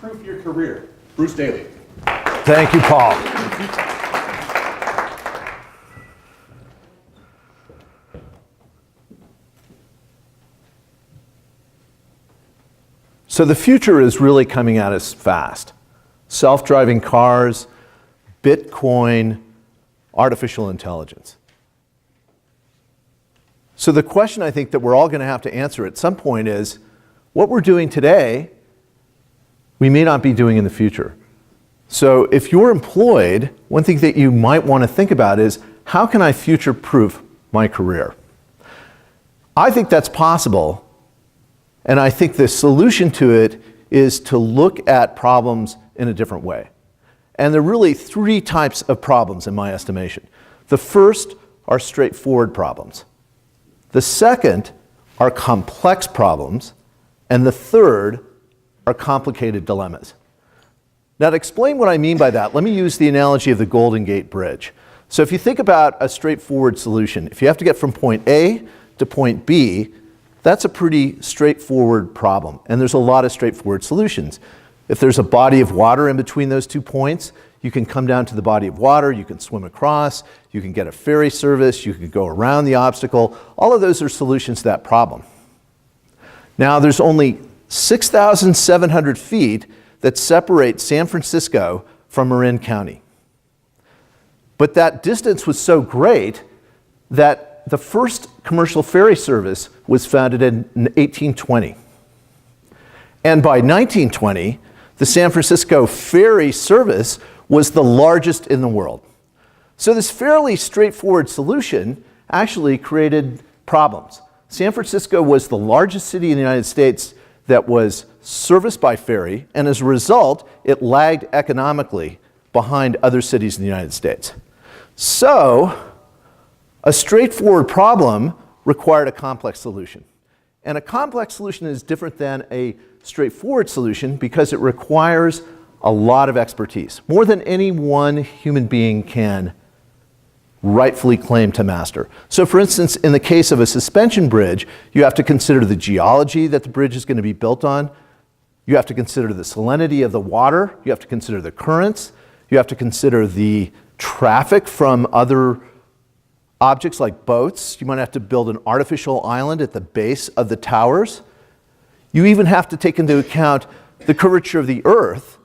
future-proof your career? Bruce Daly. Thank you, Paul. So the future is really coming at us fast. Self-driving cars, Bitcoin, artificial intelligence. So the question I think that we're all going to have to answer at some point is, what we're doing today, we may not be doing in the future. So if you're employed, one thing that you might want to think about is, how can I future-proof my career? I think that's possible, and I think the solution to it is to look at problems in a different way. And there are really three types of problems in my estimation. The first are straightforward problems. The second are complex problems. And the third are complicated dilemmas. Now, to explain what I mean by that, let me use the analogy of the Golden Gate Bridge. So if you think about a straightforward solution, if you have to get from point A to point B, that's a pretty straightforward problem. And there's a lot of straightforward solutions. If there's a body of water in between those 2 points, you can come down to the body of water, you can swim across, you can get a ferry service, you can go around the obstacle. All of those are solutions to that problem. Now, there's only 6,700 feet that separate San Francisco from Marin County. But that distance was so great that the first commercial ferry service was founded in 1820. And by 1920, the San Francisco ferry service was the largest in the world. So this fairly straightforward solution actually created problems. San Francisco was the largest city in the United States that was serviced by ferry, and as a result, it lagged economically behind other cities in the United States. So, a straightforward problem required a complex solution. And a complex solution is different than a straightforward solution because it requires a lot of expertise, more than any one human being can rightfully claim to master. So for instance, in the case of a suspension bridge, you have to consider the geology that the bridge is going to be built on. You have to consider the salinity of the water. You have to consider the currents. You have to consider the traffic from other objects like boats. You might have to build an artificial island at the base of the towers. You even have to take into account the curvature of the earth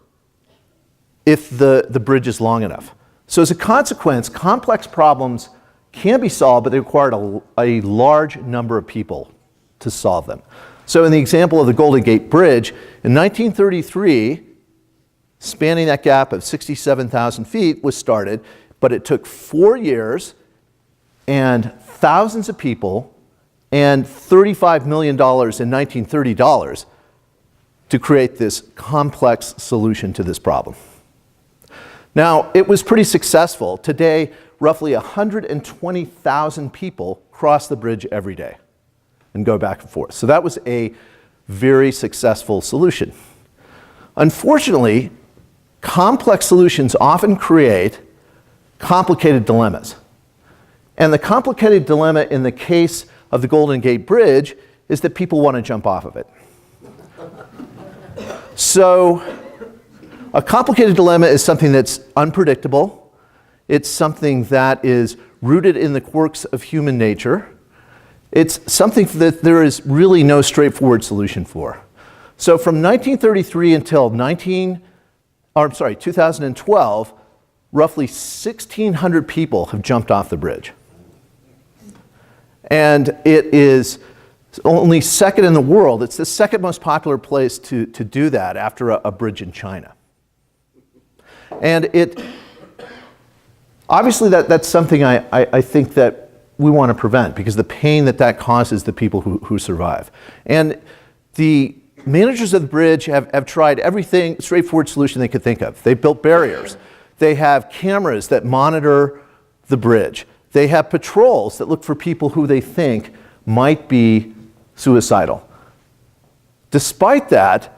if the bridge is long enough. So as a consequence, complex problems can be solved, but they required a large number of people to solve them. So in the example of the Golden Gate Bridge, in 1933, spanning that gap of 67,000 feet was started, but it took 4 years and thousands of people and $35 million in 1930 dollars to create this complex solution to this problem. Now, it was pretty successful. Today, roughly 120,000 people cross the bridge every day and go back and forth. So that was a very successful solution. Unfortunately, complex solutions often create complicated dilemmas. And the complicated dilemma in the case of the Golden Gate Bridge is that people want to jump off of it. So a complicated dilemma is something that's unpredictable. It's something that is rooted in the quirks of human nature. It's something that there is really no straightforward solution for. So from 1933 until 2012, roughly 1,600 people have jumped off the bridge. And it is only second in the world. It's the second most popular place to do that after a bridge in China. And obviously that's something I think that we want to prevent, because the pain that causes the people who survive. And the managers of the bridge have tried everything straightforward solution they could think of. They built barriers. They have cameras that monitor the bridge. They have patrols that look for people who they think might be suicidal. Despite that,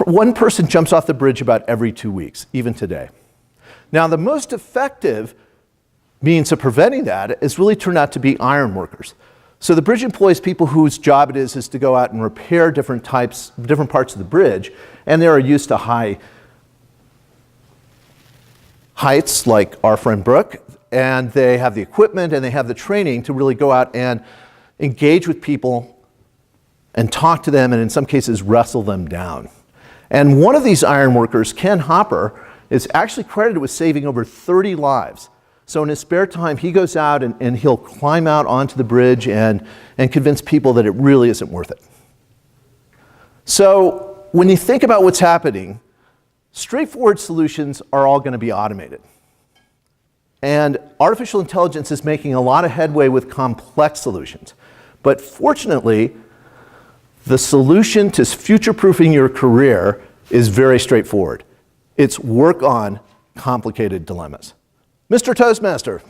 one person jumps off the bridge about every 2 weeks, even today. Now, the most effective means of preventing that has really turned out to be iron workers. So the bridge employs people whose job it is to go out and repair different parts of the bridge, and they are used to high heights like our friend Brooke, and they have the equipment and they have the training to really go out and engage with people and talk to them and in some cases wrestle them down. And one of these iron workers, Ken Hopper, is actually credited with saving over 30 lives. So in his spare time, he goes out and he'll climb out onto the bridge and convince people that it really isn't worth it. So when you think about what's happening, straightforward solutions are all going to be automated. And artificial intelligence is making a lot of headway with complex solutions. But fortunately, the solution to future-proofing your career is very straightforward. It's work on complicated dilemmas. Mr. Toastmaster.